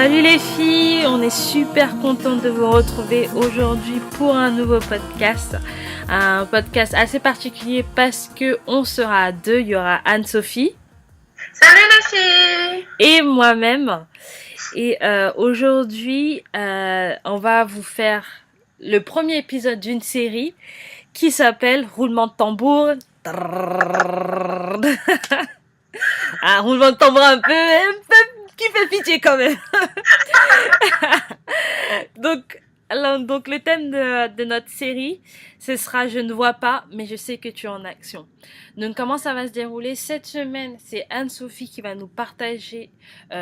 Salut les filles, on est super contente de vous retrouver aujourd'hui pour un nouveau podcast. Un podcast assez particulier parce que on sera à deux, il y aura Anne-Sophie. Salut les filles! Et moi-même. Et aujourd'hui, on va vous faire le premier épisode d'une série qui s'appelle Roulement de tambour. Un roulement de tambour un peu qui fait pitié quand même. donc le thème de notre série, ce sera Je ne vois pas, mais je sais que tu es en action. Donc comment ça va se dérouler cette semaine? C'est Anne-Sophie qui va nous partager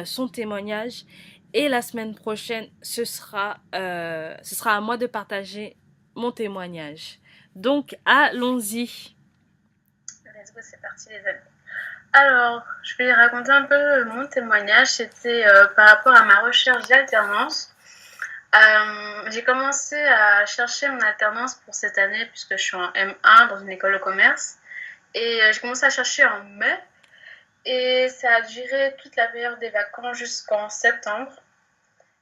son témoignage. Et la semaine prochaine, ce sera à moi de partager mon témoignage. Donc allons-y. Let's go, c'est parti les amis. Alors, je vais raconter un peu mon témoignage. C'était par rapport à ma recherche d'alternance. J'ai commencé à chercher mon alternance pour cette année puisque je suis en M1 dans une école de commerce. Et j'ai commencé à chercher en mai. Et ça a duré toute la période des vacances jusqu'en septembre.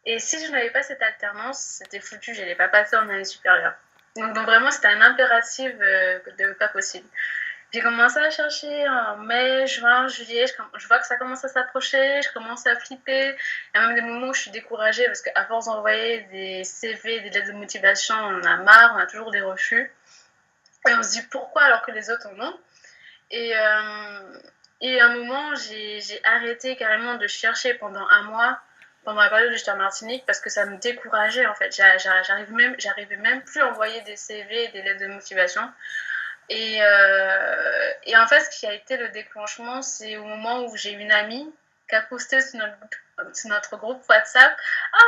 Et si je n'avais pas cette alternance, c'était foutu, je n'allais pas passer en année supérieure. Donc vraiment, c'était un impératif de pas possible. J'ai commencé à chercher en mai, juin, juillet. Je vois que ça commence à s'approcher. Je commence à flipper. Il y a même des moments où je suis découragée parce qu'à force d'envoyer des CV, des lettres de motivation, on en a marre, on a toujours des refus. Et on se dit pourquoi alors que les autres en ont. Et à un moment, j'ai arrêté carrément de chercher pendant un mois, pendant la période où j'étais en Martinique, parce que ça me décourageait en fait. J'arrivais même plus à envoyer des CV, des lettres de motivation. Et en fait, ce qui a été le déclenchement, c'est au moment où j'ai une amie qui a posté sur notre groupe WhatsApp « Ah,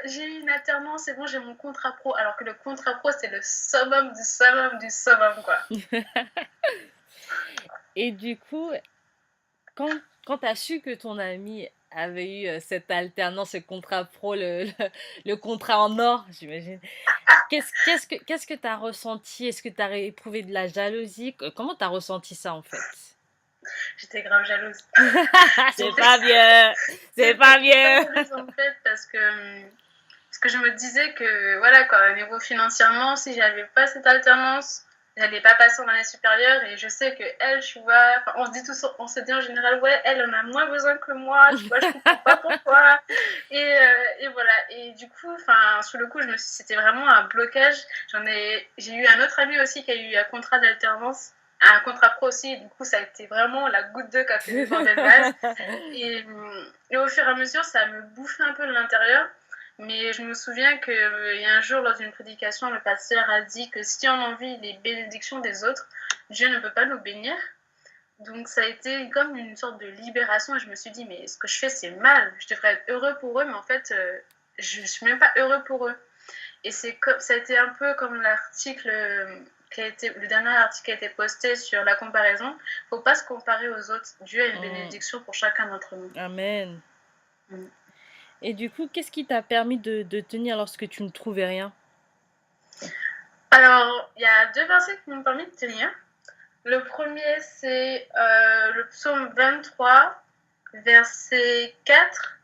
j'ai eu une alternance, c'est bon, j'ai mon contrat pro. » Alors que le contrat pro, c'est le summum du summum du summum, quoi. Et du coup, quand tu as su que ton ami avait eu cette alternance, ce contrat pro, le contrat en or, j'imagine, qu'est-ce que tu as ressenti? Est-ce que tu as éprouvé de la jalousie? Comment tu as ressenti ça en fait? J'étais grave jalouse. C'est pas bien! C'est pas bien! Jalouse en fait parce que je me disais que voilà quoi, au niveau financièrement, si j'avais pas cette alternance, j'allais pas passer en année supérieure et je sais que elle, tu vois, on se dit en général ouais, elle en a moins besoin que moi, tu vois, je comprends pas pourquoi et voilà et du coup, enfin sur le coup, c'était vraiment un blocage. J'ai eu un autre ami aussi qui a eu un contrat d'alternance. Un contrat pro aussi, du coup ça a été vraiment la goutte d'eau qui a fait déborder le vase et au fur et à mesure ça me bouffait un peu de l'intérieur. Mais je me souviens qu'il y a un jour, lors d'une prédication, le pasteur a dit que si on envie les bénédictions des autres, Dieu ne peut pas nous bénir. Donc ça a été comme une sorte de libération et je me suis dit, mais ce que je fais, c'est mal. Je devrais être heureux pour eux, mais en fait, je ne suis même pas heureux pour eux. Et ça a été un peu comme l'article le dernier article qui a été posté sur la comparaison. Il ne faut pas se comparer aux autres. Dieu a une bénédiction pour chacun d'entre nous. Amen. Et du coup, qu'est-ce qui t'a permis de tenir lorsque tu ne trouvais rien? Alors, il y a deux versets qui m'ont permis de tenir. Le premier, c'est le psaume 23, verset 4.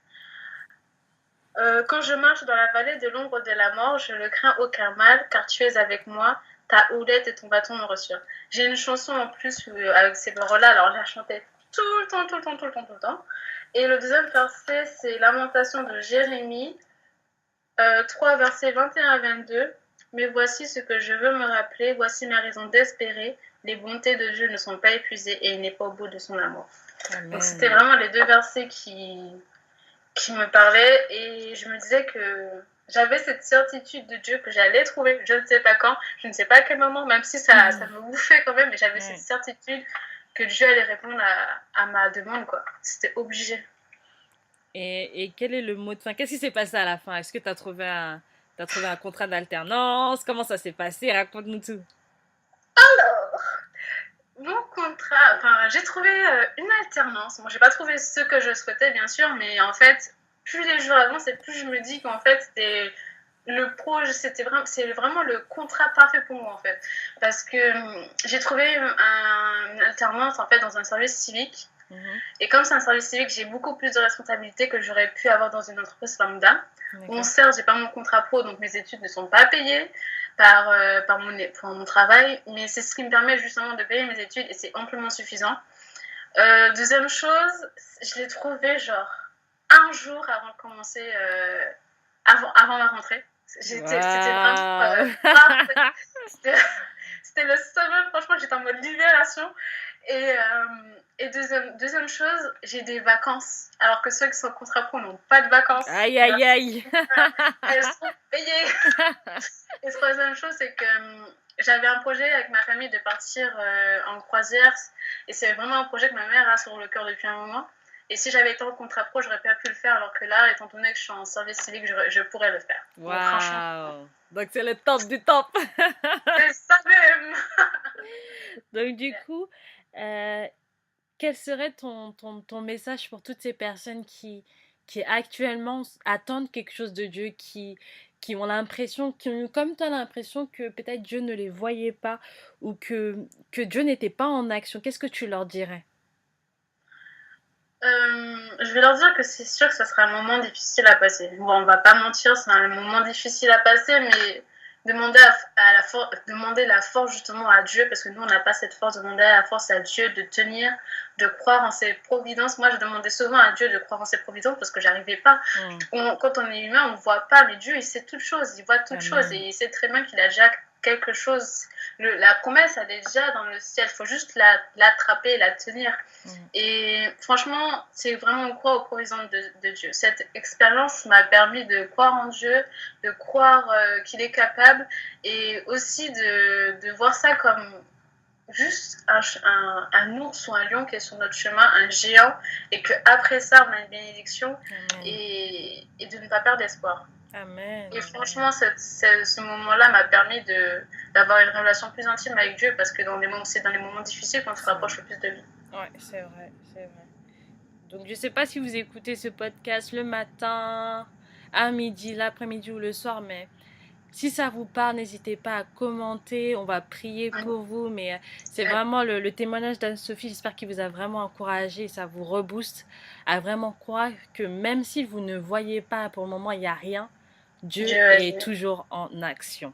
Quand je marche dans la vallée de l'ombre de la mort, je ne crains aucun mal, car tu es avec moi, ta houlette et ton bâton me rassurent. J'ai une chanson en plus avec ces paroles-là, alors je la chantais tout le temps. Et le deuxième verset, c'est Lamentation de Jérémie, 3 versets 21 à 22. Mais voici ce que je veux me rappeler, voici ma raison d'espérer. Les bontés de Dieu ne sont pas épuisées et il n'est pas au bout de son amour. Amen. Donc c'était vraiment les deux versets qui me parlaient et je me disais que j'avais cette certitude de Dieu que j'allais trouver, je ne sais pas quand, je ne sais pas à quel moment, même si ça me bouffait quand même, mais j'avais cette certitude que Dieu allait répondre à ma demande, quoi. C'était obligé. Et quel est le mot de fin? Qu'est-ce qui s'est passé à la fin? Est-ce que tu as trouvé un contrat d'alternance? Comment ça s'est passé? Raconte-nous tout. Alors, mon contrat, j'ai trouvé une alternance. Bon, j'ai pas trouvé ce que je souhaitais, bien sûr, mais en fait, plus les jours avancent et plus je me dis qu'en fait, c'est vraiment le contrat parfait pour moi, en fait. Parce que j'ai trouvé une alternance, en fait, dans un service civique. Et comme c'est un service civique, j'ai beaucoup plus de responsabilités que j'aurais pu avoir dans une entreprise lambda. Bon, certes, j'ai pas mon contrat pro, donc mes études ne sont pas payées par mon travail, mais c'est ce qui me permet justement de payer mes études et c'est amplement suffisant. Deuxième chose, je l'ai trouvé genre un jour avant de commencer, avant ma rentrée. C'était vraiment c'était le summum, franchement, j'étais en mode libération. Et deuxième chose, j'ai des vacances, alors que ceux qui sont en contrat pro n'ont pas de vacances. Aïe, aïe, aïe. Elles sont payées. Et troisième chose, c'est que j'avais un projet avec ma famille de partir en croisière. Et c'est vraiment un projet que ma mère a sur le cœur depuis un moment. Et si j'avais été en contrat pro, j'aurais pas pu le faire, alors que là, étant donné que je suis en service civique, je pourrais le faire. Waouh! Donc c'est le top du top! C'est ça même! Donc du coup, quel serait ton message pour toutes ces personnes qui actuellement attendent quelque chose de Dieu, qui ont l'impression, qui ont comme toi l'impression que peut-être Dieu ne les voyait pas ou que Dieu n'était pas en action? Qu'est-ce que tu leur dirais? Je vais leur dire que c'est sûr que ça sera un moment difficile à passer. Bon, on va pas mentir, c'est un moment difficile à passer, mais demander la force justement à Dieu, parce que nous on n'a pas cette force, demander la force à Dieu de tenir, de croire en ses providences. Moi je demandais souvent à Dieu de croire en ses providences parce que j'arrivais pas. Quand on est humain on voit pas, mais Dieu il sait toutes choses, il voit toutes choses et il sait très bien qu'il a déjà quelque chose. La promesse elle est déjà dans le ciel, il faut juste l'attraper, la tenir. Et franchement c'est vraiment croire aux providences de Dieu. Cette expérience m'a permis de croire en Dieu, de croire qu'il est capable, et aussi de voir ça comme juste un ours ou un lion qui est sur notre chemin, un géant, et qu'après ça on a une bénédiction, et de ne pas perdre espoir. Amen. Et franchement, ce moment-là m'a permis d'avoir une relation plus intime avec Dieu, parce que c'est dans les moments difficiles qu'on se rapproche le plus de lui. Ouais, c'est vrai, c'est vrai. Donc, je sais pas si vous écoutez ce podcast le matin, à midi, l'après-midi ou le soir, mais si ça vous parle, n'hésitez pas à commenter. On va prier pour vous, mais c'est vraiment le témoignage d'Anne-Sophie. J'espère qu'il vous a vraiment encouragé. Ça vous rebooste à vraiment croire que même si vous ne voyez pas pour le moment, il n'y a rien, Dieu est toujours en action.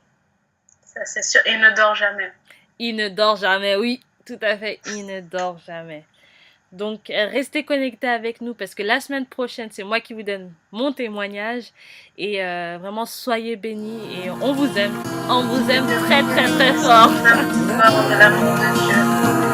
Ça, c'est sûr. Il ne dort jamais. Il ne dort jamais, oui, tout à fait. Il ne dort jamais. Donc, restez connectés avec nous parce que la semaine prochaine, c'est moi qui vous donne mon témoignage. Et vraiment, soyez bénis et on vous aime. On vous aime très, très, très fort. On aime de l'amour de Dieu.